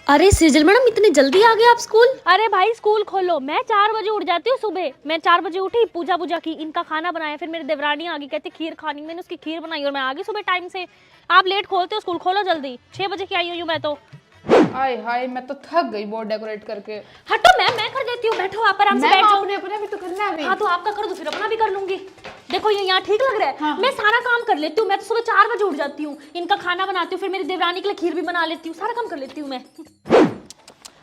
अरे सेजल मैडम इतनी जल्दी आ गए आप स्कूल? अरे भाई स्कूल खोलो। मैं 4 बजे उठ जाती हूँ सुबह। मैं 4 बजे उठी, पूजा की, इनका खाना बनाया, फिर मेरी देवरानी आ गई, कहती खीर खानी, मैंने उसकी खीर बनाई और मैं आ गई सुबह टाइम से। आप लेट खोलते हो स्कूल, खोलो जल्दी। 6 बजे की आई हुई हूँ मैं तो। हाय हाय, मैं तो थक गई बोर्ड डेकोरेट करके। हटो, मैं कर देती हूँ, बैठो आप आराम से बैठ जाओ। अपने भी तो करना है। हाँ तो आपका कर दो, फिर अपना भी कर लूंगी। देखो ये यहाँ ठीक लग रहा है। हाँ। मैं सारा काम कर लेती हूँ। मैं तो सुबह 4 बजे उठ जाती हूँ, इनका खाना बनाती हूँ, फिर मेरी देवरानी के लिए खीर भी बना लेती हूँ, सारा काम कर लेती हूँ मैं।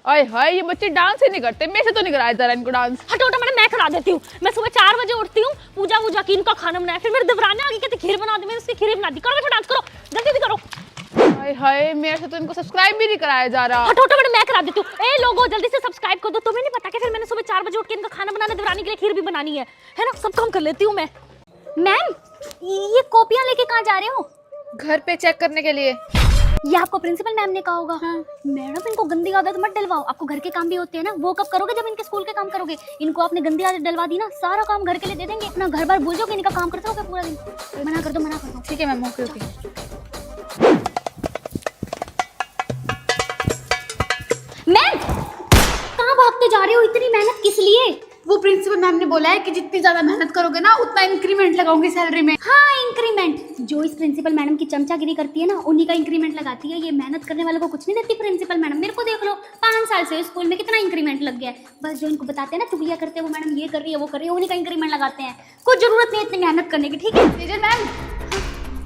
हाय हाय, ये बच्चे डांस ही नहीं करते, मेरे से तो नहीं कराया जरा इनको डांस। हटो हटो मैडम, मैं करा देती हूँ। मैं सुबह 4 बजे उठती हूँ, पूजा की, इनका खाना बनाया, फिर मेरी देवरानी आ गई, कहती खीर बना दे, मैंने उसकी खीर बना दी। करो बैठो, डांस करो, जल्दी करो। हाय हाय, मेरे से तो इनको सब्सक्राइब भी नहीं कराया जा रहा। हटो हटो मैडम, मैं करा देती हूँ। ए लोगो जल्दी से सब्सक्राइब कर दो। तुम्हें नहीं पता कि फिर मैंने सुबह 4 बजे उठ के इनका खाना बनाना, देवरानी के लिए खीर भी बनानी है ना, सब काम कर लेती हूँ मैं। मैम ये कॉपियाँ लेके कहाँ जा रहे हो? घर पे चेक करने के लिए। ये आपको प्रिंसिपल मैम ने कहा होगा। हाँ। मैडम इनको गंदी आदत मत डलवाओ, आपको घर के काम भी होते हैं ना, वो कब करोगे जब इनके स्कूल के काम करोगे। इनको आपने गंदी आदत डलवा दी ना, सारा काम घर के लिए दे देंगे, अपना घर बार भूल जाओगे, इनका काम करते होगे पूरा दिन। मना कर दो। ठीक है मैम, ओके ओके। मैम कहाँ भागते जा रहे हो? इतनी मेहनत किस लिए? वो प्रिंसिपल मैम ने बोला है कि जितनी ज्यादा मेहनत करोगे ना उतना इंक्रीमेंट लगाऊंगी सैलरी में। हाँ इंक्रीमेंट। जो इस प्रिंसिपल मैडम की चमचागिरी करती है ना, उन्हीं का इंक्रीमेंट लगाती है। ये मेहनत करने वालों को कुछ नहीं देती प्रिंसिपल मैडम। मेरे को देख लो, 5 साल से स्कूल में कितना इंक्रीमेंट लग गया है। बस जो इनको बताते हैं ना, चुगलियां करते हैं, वो मैडम ये कर रही है, वो कर रही है, उन्हीं का इंक्रीमेंट लगाते हैं। कुछ जरूरत नहीं इतनी मेहनत करने की, ठीक है? सेजल मैम,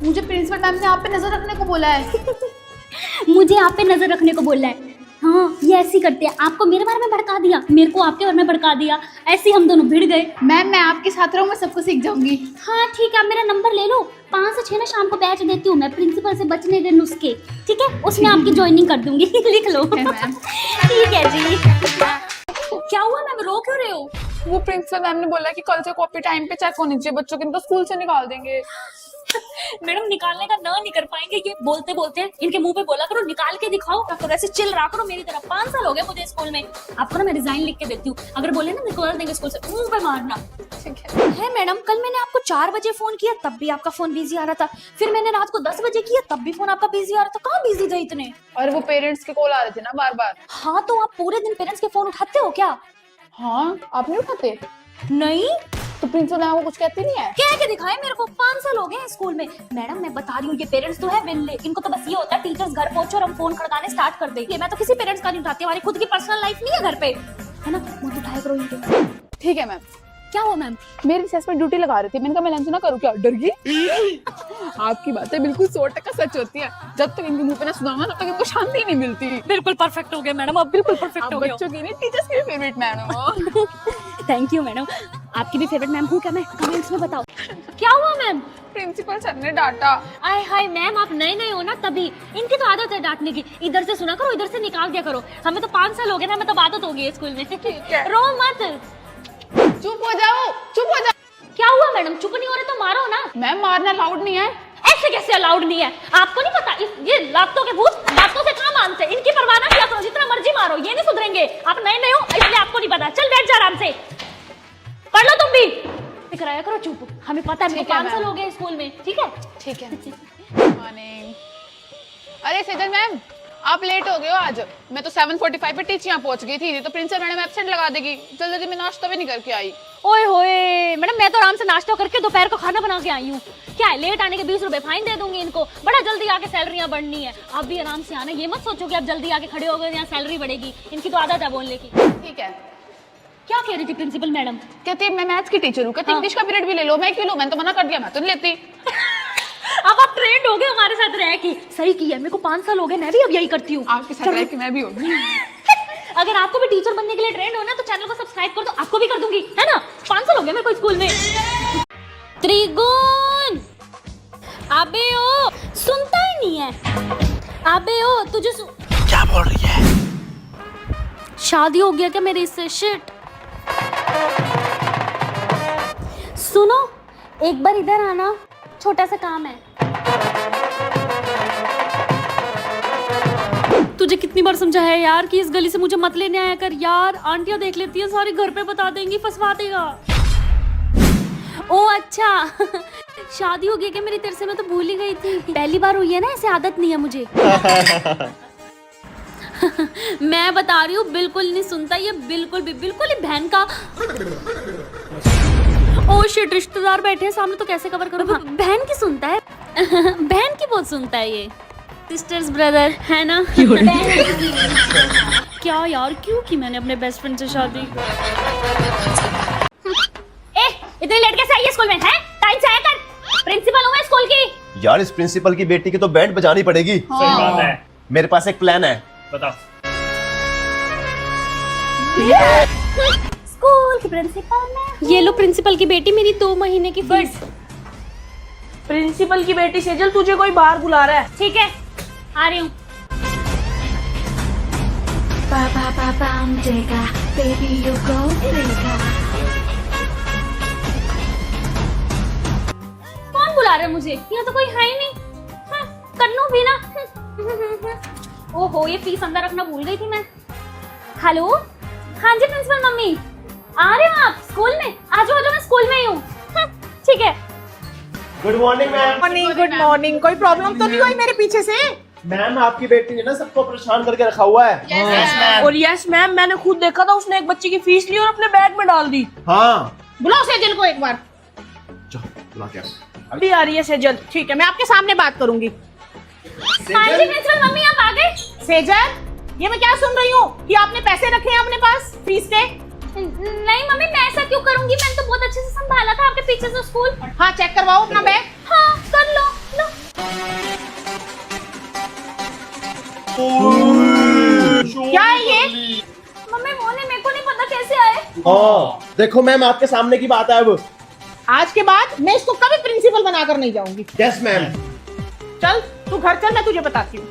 मुझे प्रिंसिपल मैम ने आप पे नजर रखने को बोला है। मुझे आप पे नजर रखने को बोल रहा है। हाँ ये ऐसी करते हैं, आपको मेरे बारे में भड़का दिया, मेरे को आपके बारे में भड़का दिया, ऐसे हम दोनों भिड़ गए। मैम मैं आपके साथ रहूँ, मैं सबको सीख जाऊंगी। हाँ ठीक है, आप मेरा नंबर ले लो, 5 से 6 ना शाम को बैच देती हूँ मैं, प्रिंसिपल से बचने के नुस्खे, ठीक है? उसमें आपकी ज्वाइनिंग कर दूंगी। लिख लो मैम। ठीक है जी। क्या हुआ मैम, रो क्यों रहे हो? वो प्रिंसिपल मैम ने बोला कि कल से कॉपी टाइम पे चेक होनी चाहिए बच्चों की, इनको स्कूल से निकाल देंगे। मैडम निकालने का ना नहीं कर पाएंगे, ये बोलते बोलते इनके मुंह पे बोला करो, निकाल के दिखाओ। तो ऐसे चिल रहा करो मेरी तरफ। 5 साल हो गए मुझे स्कूल में। आपको ना मैं रिजाइन लिख के देती हूँ, अगर बोले ना निकाल देंगे स्कूल से, मुंह पे मारना। ठीक है मैडम, कल मैंने आपको 4 बजे फोन किया, तब भी आपका फोन बिजी आ रहा था। फिर मैंने रात को 10 बजे किया, तब भी फोन आपका बिजी आ रहा था। कहाँ बिजी थे इतने? और वो पेरेंट्स के कॉल आ रहे थे ना बार बार। हाँ तो आप पूरे दिन पेरेंट्स के फोन उठाते हो क्या? हाँ, आप नहीं उठाते? नहीं तो प्रिंसिपल मैम को कुछ कहती नहीं है? कह के दिखाए मेरे को, 5 साल हो गए स्कूल में। मैडम मैं बता रही हूँ, ये पेरेंट्स तो है विल्ले, इनको तो बस ये होता है टीचर्स घर पहुंचे और हम फोन खड़काने स्टार्ट कर देंगे। मैं तो किसी पेरेंट्स का नहीं उठाती, हमारी खुद की पर्सनल लाइफ नहीं है घर पे, है ना? मत उठाया करो इनके। ठीक है मैम। क्या हुआ मैम? मेरी रिसेस में ड्यूटी लगा रही थी, मैंने कहा मैं लंच ना करूँ क्या? डर गई। आपकी बातें बिल्कुल 100% सच होती है। जब तक इनके मुंह पे ना सुनाऊंगा तब तक इनको शांति नहीं मिलती। बिल्कुल परफेक्ट हो गए मैडम, अब बिल्कुल परफेक्ट हो गए। बच्चों की नहीं, टीचर्स की फेवरेट मैडम हो। थैंक यू मैडम, आपकी भी फेवरेट मैम हूँ क्या मैं? कमेंट्स में बताओ। क्या हुआ मैम? प्रिंसिपल सर ने डांटा। आय हाय मैम, आप नए हो ना तभी। इनकी तो आदत है डांटने की, इधर से सुना करो, इधर से निकाल दिया करो। हमें तो 5 साल हो गए ना, हमें तो आदत हो गई है स्कूल में। ठीक है। रो मत। चुप हो जाओ, चुप हो जाओ। क्या हुआ मैडम? चुप नहीं हो रहे तो मारो ना। मैम मारना अलाउड नहीं है। ऐसे कैसे अलाउड नहीं है? आपको नहीं पता ये लातों के भूत बातों से कहाँ मानते? इनकी परवाह ना किया करो, जितना मर्जी मारो, ये नहीं सुधरेंगे। आप नए हो इसलिए आपको नहीं पता। चल बैठ जा आराम से, पढ़ लो तुम भी। कराया करो चुप, हमें पता है 5 साल हो गए स्कूल में, ठीक है? ठीक है। मॉर्निंग। अरे सेजल मैम, आप लेट हो गए हो आज। मैं तो 7:45 पे टीचिंग पहुंच गई थी, तो प्रिंसिपल मैडम एब्सेंट लगा देगी। जल्दी मैं नाश्ता भी नहीं करके आई। ओए होए मैडम, मैं तो आराम से नाश्ता करके दोपहर को खाना बना के आई हूँ। क्या है, लेट आने के 20 रुपए फाइन दे दूंगी इनको। बड़ा जल्दी आके सैलरियां बढ़नी है, आप भी आराम से आना। ये मत सोचो कि आप जल्दी आके खड़े हो गए यहाँ सैलरी बढ़ेगी। इनकी तो आदत है बोलने की। ठीक है। क्या कह रही थी प्रिंसिपल मैडम? कहती है मैं मैथ्स की टीचर हूँ, कहती इंग्लिश का पीरियड भी ले लो। मैं क्यों लूं? मैंने तो मना कर दिया, मैं तो नहीं लेती। अब आप ट्रेंड हो गए हमारे साथ रह के। सही किया, मेरे को 5 साल हो गए, मैं भी अब यही करती हूँ। आपके साथ रह के मैं भी होगी। अगर आपको भी टीचर बनने के लिए ट्रेंड होना तो चैनल को सब्सक्राइब कर दो, आपको भी कर दूंगी, है ना? 5 साल हो गए मेरे को स्कूल में। त्रिगुण, अबे ओ, सुनता ही नहीं है। अबे ओ, तुझे क्या बोल रही है? शादी हो गया क्या मेरी इससे? शिट। सुनो, एक बार इधर आना, छोटा सा काम है। तुझे कितनी बार समझाया है यार कि इस गली से मुझे मत लेने आया कर यार। आंटियां देख लेती है, सारे घर पे बता देंगी, फंसवा देगा। ओ अच्छा, शादी हो गई क्या मेरी तेरे से? मैं तो भूल ही गई थी। पहली बार हुई है ना, ऐसे आदत नहीं है मुझे। मैं बता रही हूँ बिल्कुल नहीं सुनता ये, बिल्कुल ही बहन का। ओ शिट, रिश्तेदार बैठे हैं सामने तो कैसे कवर करूँ? बहन की सुनता है। बहन की बहुत सुनता है ये। सिस्टर्स ब्रदर है ना। क्या यार, क्यों की मैंने अपने बेस्ट फ्रेंड से शादी? इतनी लेट कैसे आई है स्कूल में? है टाइम से आया कर। प्रिंसिपल हूँ मैं स्कूल की। यार इस प्रिंसिपल की बेटी की तो बैंड बजानी पड़ेगी। सही बात है। मेरे पास एक प्लान है। बताओ। स्कूल की प्रिंसिपल मैं। ये लो प्रिंसिपल की बेटी, मेरी 2 महीने की फीस। प्रिंसिपल की बेटी सेजल, तुझे कोई बाहर बुला रहा है। ठीक है, आ रही हूँ। कौन बुला रहा है मुझे? यहाँ तो कोई है ही नहीं। कन्नू भी ना। ओहो, ये फीस अंदर रखना भूल गई थी मैं। हेलो, हाँ जी प्रिंसिपल मम्मी, आ रहे हो आप स्कूल में? आ जाओ मैं स्कूल में ही हूँ। ठीक है। Good morning ma'am. Good morning. कोई प्रॉब्लम तो नहीं हुई मेरे पीछे से? मैम आपकी बेटी ने ना सबको परेशान करके रखा हुआ है। और यस मैम, मैंने खुद देखा था, उसने एक बच्चे की फीस ली और अपने बैग में डाल दी। हाँ बुलाओ सेजल को एक बार। बुला के अभी आ रही है सेजल। ठीक है, मैं आपके सामने बात करूंगी। हाँ जी प्रिंसिपल मम्मी, आप आ गए? सेजल, ये मैं क्या सुन रही हूँ कि आपने पैसे रखे हैं अपने पास फीस के? नहीं मम्मी, मैं ऐसा क्यों करूंगी? मैंने तो बहुत अच्छे से संभाला था आपके पीछे से स्कूल। हाँ, चेक करवाओ अपना बैग। हाँ कर लो। क्या है ये? मम्मी वो नहीं, मेरे को नहीं पता कैसे आए। हाँ देखो मैम, आपके सामने की बात है अब। आज के बाद मैं इसको कभी प्रिंसिपल बनाकर नहीं जाऊंगी। Yes ma'am. चल तू घर चल, मैं तुझे बताती हूँ।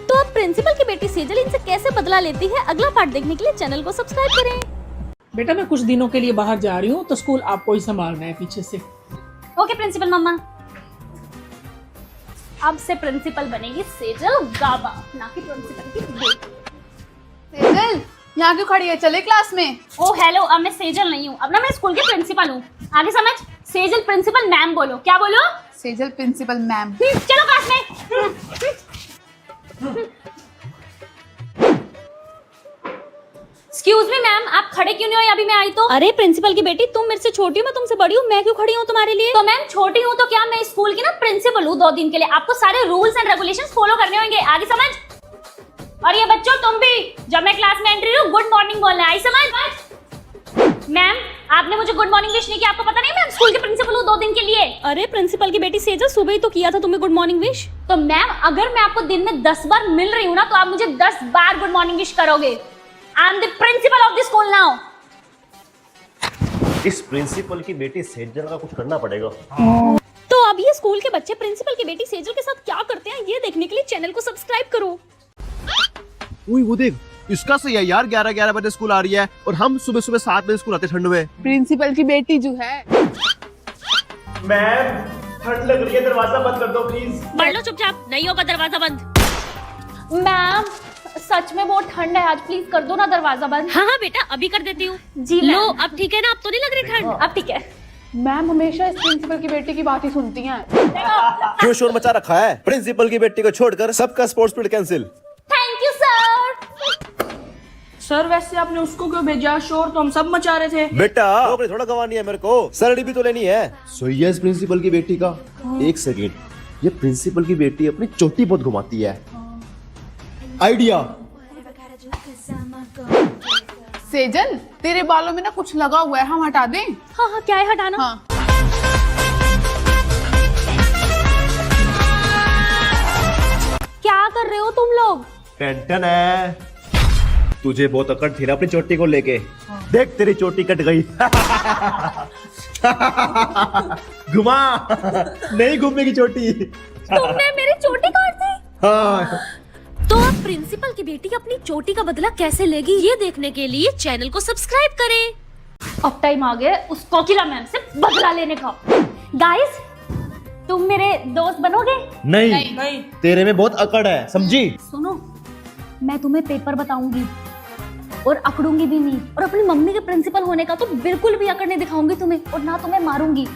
तो अब प्रिंसिपल की बेटी सेजल इनसे कैसे बदला लेती है, अगला पार्ट देखने के लिए चैनल को सब्सक्राइब करें। बेटा मैं कुछ दिनों के लिए बाहर जा रही हूँ, तो स्कूल आपको ही संभालना है पीछे से। ओके प्रिंसिपल मम्मा। अब से प्रिंसिपल बनेगी सेजल गाबा, ना कि प्रिंसिपल की बेटी। सेजल, यहाँ क्यों खड़ी है? चले क्लास में। ओ हेलो, अब मैं सेजल नहीं हूँ, अब ना मैं स्कूल के प्रिंसिपल हूँ। आगे समझ? सेजल प्रिंसिपल मैम बोलो। क्या बोलो? Sejal principal ma'am. चलो क्लास में। एक्सक्यूज मी मैम, आप खड़े क्यों नहीं हो? अभी मैं आई तो। अरे प्रिंसिपल की बेटी, तुम मेरे से छोटी हो, मैं तुमसे बड़ी हूँ, मैं क्यों खड़ी हूँ तुम्हारे लिए? तो मैम छोटी हूँ तो क्या, मैं स्कूल की ना प्रिंसिपल हूँ 2 दिन के लिए। आपको सारे रूल्स एंड रेगुलेशंस फॉलो करने होंगे। आगे समझ? और ये बच्चों तुम भी, जब मैं क्लास में एंट्री लूं गुड मॉर्निंग बोलना है। आई समझ? मैम आपने मुझे गुड मॉर्निंग विश नहीं किया, आपको पता नहीं मैं स्कूल के प्रिंसिपल हूँ 2 दिन के लिए। अरे प्रिंसिपल की बेटी सेजल, सुबह ही तो किया था तुम्हें गुड मॉर्निंग विश। तो मैम अगर मैं आपको दिन में 10 बार मिल रही हूँ ना, तो आप मुझे 10 बार गुड मॉर्निंग विश करोगे। I am the principle of the school now. इस प्रिंसिपल की बेटी सेजल का कुछ करना पड़ेगा। तो अब ये स्कूल के बच्चे प्रिंसिपल की बेटी सेजल के साथ क्या करते हैं, ये देखने के लिए चैनल को सब्सक्राइब करो। वो देख, इसका सही है यार, 11-11 बजे स्कूल आ रही है और हम सुबह 7 बजे स्कूल आते ठंड में। प्रिंसिपल की बेटी जो है। मैम ठंड लग रही है, दरवाजा बंद कर दो प्लीज। पढ़ लो चुपचाप, नहीं होगा दरवाजा बंद। मैम सच में बहुत ठंड है आज, प्लीज कर दो ना दरवाजा बंद। हाँ हाँ बेटा, अभी कर देती हूँ। जी लो मैम। अब ठीक है ना, अब तो नहीं लग रही ठंड? अब ठीक है। मैम हमेशा इस प्रिंसिपल की बेटी की बात ही सुनती हैं। क्यों शोर मचा रखा है? प्रिंसिपल की बेटी को छोड़कर सबका sports period cancel. Thank you sir. Sir वैसे आपने उसको क्यों भेजा? शोर तो हम सब मचा रहे थे। बेटा नौकरी थोड़ा गंवानी है मेरे को, सैलरी भी तो लेनी है। सही है इस प्रिंसिपल की बेटी का। एक सेकेंड, ये प्रिंसिपल की बेटी अपनी चोटी बहुत घुमाती है। आइडिया। सेजल तेरे बालों में ना कुछ लगा हुआ है, हम हटा दें? हाँ हाँ, क्या है हटाना? हाँ। क्या कर रहे हो तुम लोग? टेंशन है। तुझे बहुत अकड़ थी ना अपनी चोटी को लेके। देख तेरी चोटी कट गई। घुमा। नहीं घूमेगी चोटी। तुमने मेरी चोटी काट दी? हाँ। तो अब प्रिंसिपल की बेटी अपनी चोटी का बदला कैसे लेगी, ये देखने के लिए चैनल को सब्सक्राइब करें। अब टाइम आ गया उस कोकिला मैम से बदला लेने का। गाइस तुम मेरे दोस्त बनोगे? नहीं, तेरे में बहुत अकड़ है, समझी? सुनो, मैं तुम्हें पेपर बताऊंगी और अकड़ूंगी भी नहीं, और अपनी मम्मी के प्रिंसिपल होने का तो बिल्कुल भी अकड़ नहीं दिखाऊंगी तुम्हें, और ना तुम्हें मारूंगी।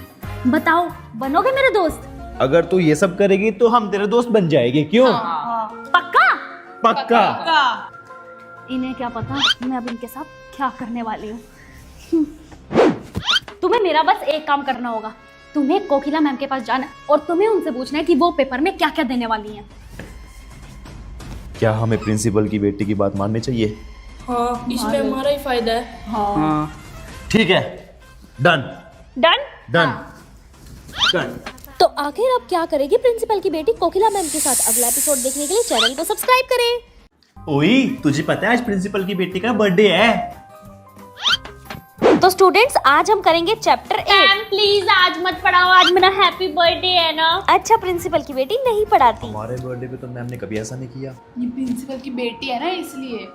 बताओ बनोगे मेरे दोस्त? अगर तू ये सब करेगी तो हम तेरे दोस्त बन जाएंगे, क्यों? पक्का? पक्का। इन्हें क्या पता मैं अब इनके साथ क्या करने वाली हूँ। तुम्हें मेरा बस एक काम करना होगा, तुम्हें कोकिला मैम के पास जाना है और तुम्हें उनसे पूछना है कि वो पेपर में क्या क्या देने वाली हैं। क्या हमें प्रिंसिपल की बेटी की बात माननी चाहिए? हाँ, इसमें हमारा ही फायदा है। हाँ। ठीक है, डन डन? Done done. तो आखिर अब क्या करेगी प्रिंसिपल की बेटी कोकिला मैम के साथ? अगला एपिसोड देखने के लिए चैनल को सब्सक्राइब करें। ओई, तुझे पता है आज प्रिंसिपल की बेटी का बर्थडे है? तो स्टूडेंट्स, आज हम करेंगे चैप्टर 8। मैम प्लीज आज मत पढ़ाओ, आज मेरा हैप्पी बर्थडे है ना। अच्छा, प्रिंसिपल की बेटी नहीं पढ़ाती। हमारे बर्थडे पे तो मैम ने कभी ऐसा नहीं किया। ये प्रिंसिपल की बेटी है ना, इसलिए।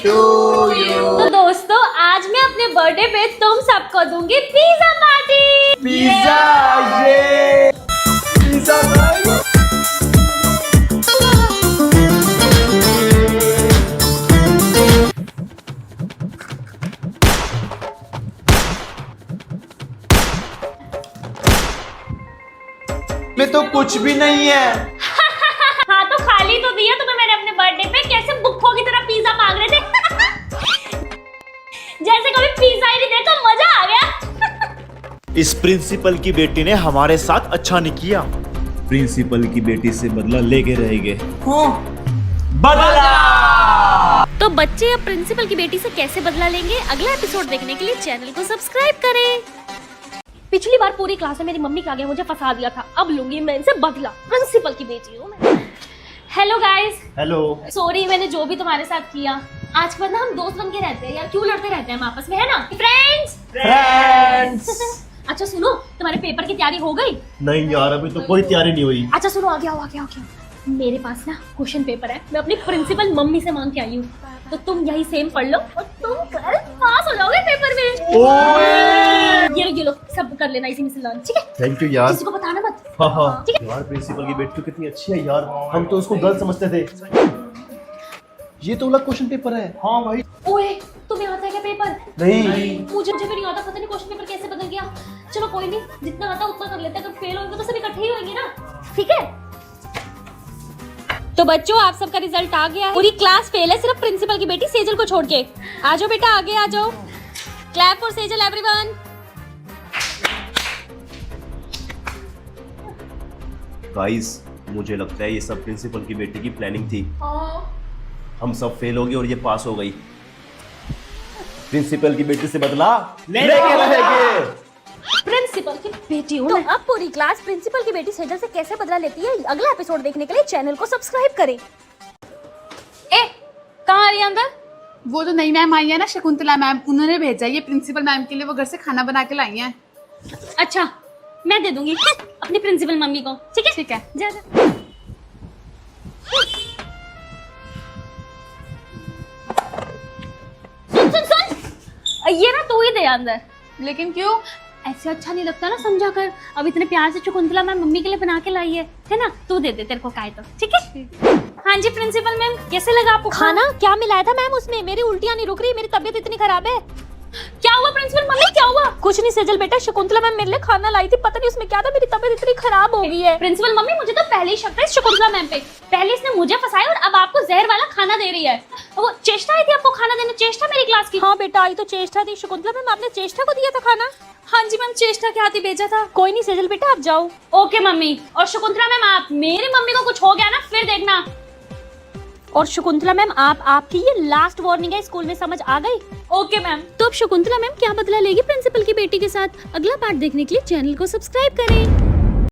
तो दोस्तों, आज मैं अपने बर्थडे पे तुम सबको दूंगी पिज्जा पार्टी। पिज्जा, ये पिज्जा में तो कुछ भी नहीं है। हाँ तो खाली तो दिया तुम्हें मैंने अपने बर्थडे पे, कैसे बुक्कों की तरह पिज्जा मांग रहे थे। जैसे कभी पिज्जा ही नहीं देखा, मजा आ गया। इस प्रिंसिपल की बेटी ने हमारे साथ अच्छा नहीं किया। प्रिंसिपल की बेटी से बदला लेके रहेंगे। बदला। तो बच्चे अब प्रिंसिपल की बेटी से कैसे बदला लेंगे, अगला एपिसोड देखने के लिए चैनल को सब्सक्राइब करें। पिछली बार पूरी क्लास में मेरी मम्मी के आगे मुझे फंसा दिया था, अब लूंगी मैं इनसे बदला। प्रिंसिपल की बेटी हूँ मैं। Hello guys. हेलो। सॉरी मैंने जो भी तुम्हारे साथ किया। आज पर ना हम दोस्त बन के रहते हैं यार, क्यों लड़ते रहते हैं हम आपस में, है ना फ्रेंड्स? अच्छा सुनो, तुम्हारे पेपर की तैयारी हो गई? नहीं यार, अभी तो कोई तैयारी नहीं हुई। अच्छा सुनो, आ गया। मेरे पास ना क्वेश्चन पेपर है, मैं अपनी प्रिंसिपल मम्मी से मांग के आई हूँ, तो तुम यही सेम पढ़ लो और तुम कल पास हो जाओगे पेपर में। ये लो सब कर लेना इसी में से लर्न, ठीक है? थैंक यू यार। किसी को बताना मत। हाँ। ठीक है? यार प्रिंसिपल की बेटी तो कितनी अच्छी है यार, हम तो उसको गलत समझते थे। ये तो अलग क्वेश्चन पेपर है। हाँ भाई। ओए, तुम्हें आता है क्या पेपर? नहीं। मुझे भी नहीं आता, पता नहीं क्वेश्चन पेपर कैसे बदल गया। चलो कोई नहीं, जितना आता उतना कर लेते हैं, अगर फेल होंगे तो सब इकट्ठे ही होंगे ना, ठीक है? तो बच्चों, आप सबका रिजल्ट आ गया है। पूरी क्लास फेल है, सिर्फ प्रिंसिपल की बेटी सेजल को छोड़ के। आ जाओ बेटा, आगे आ जाओ। Clap for Sejal everyone. Guys, मुझे लगता है ये सब प्रिंसिपल की बेटी की प्लानिंग थी। हम सब फेल हो गए और ये पास हो गई। प्रिंसिपल की बेटी से बदला लेके रहेंगे। प्रिंसिपल की बेटी हूँ तो मैं। अब पूरी क्लास प्रिंसिपल की बेटी सेजल से कैसे बदला लेती है, अगला एपिसोड देखने के लिए चैनल को सब्सक्राइब करें। ए, कहाँ आ रही है अंदर? वो जो नई मैम आई है ना, शकुंतला मैम, उन्होंने भेजा है ये प्रिंसिपल मैम के लिए, वो घर से खाना बना के लाई है। अच्छा, मैं दे दूंगी अपनी प्रिंसिपल मम्मी को, ठीक है? ठीक है। जा। सुन, ये ना तू ही दे अंदर। लेकिन क्यों? ऐसे अच्छा नहीं लगता ना समझा कर। अब इतने प्यार से शकुंतला मैम मम्मी के लिए बना के लाई है ना? तू दे तेरे को काय तो, ठीक है? हाँ जी प्रिंसिपल मैम, कैसे लगा आपको खाना? क्या मिलाया था मैम उसमें? मेरी उल्टियां नहीं रुक रही, मेरी तबीयत इतनी खराब है। क्या हुआ प्रिंसिपल मम्मी, क्या हुआ? कुछ नहीं सेजल बेटा, शकुंतला मैम मेरे लिए खाना लाई थी, पता नहीं उसमें क्या था, मेरी तबीयत इतनी खराब हो गई है। प्रिंसिपल मम्मी, मुझे तो पहले ही शक था इस शकुंतला मैम पे। पहले इसने मुझे फंसाया और अब आपको जहर वाला खाना दे रही है। वो चेष्टा आई थी आपको खाना देने, चेष्टा मेरी क्लास की। हाँ बेटा, आई तो चेष्टा थी। शकुंतला मैम, आपने चेष्टा को दिया था खाना? हाँ जी मैम, चेष्टा के हाथ ही भेजा था। कोई नहीं सेजल बेटा, आप जाओ। Okay mummy. और शकुंतला मैम, आप मेरी मम्मी को कुछ हो गया ना, फिर देखना। और शकुंतला मैम, आपकी ये लास्ट वार्निंग है, स्कूल में समझ आ गई? Okay ma'am. तो अब शकुंतला मैम क्या बदला लेगी प्रिंसिपल की बेटी के साथ, अगला पार्ट देखने के लिए चैनल को सब्सक्राइब करें।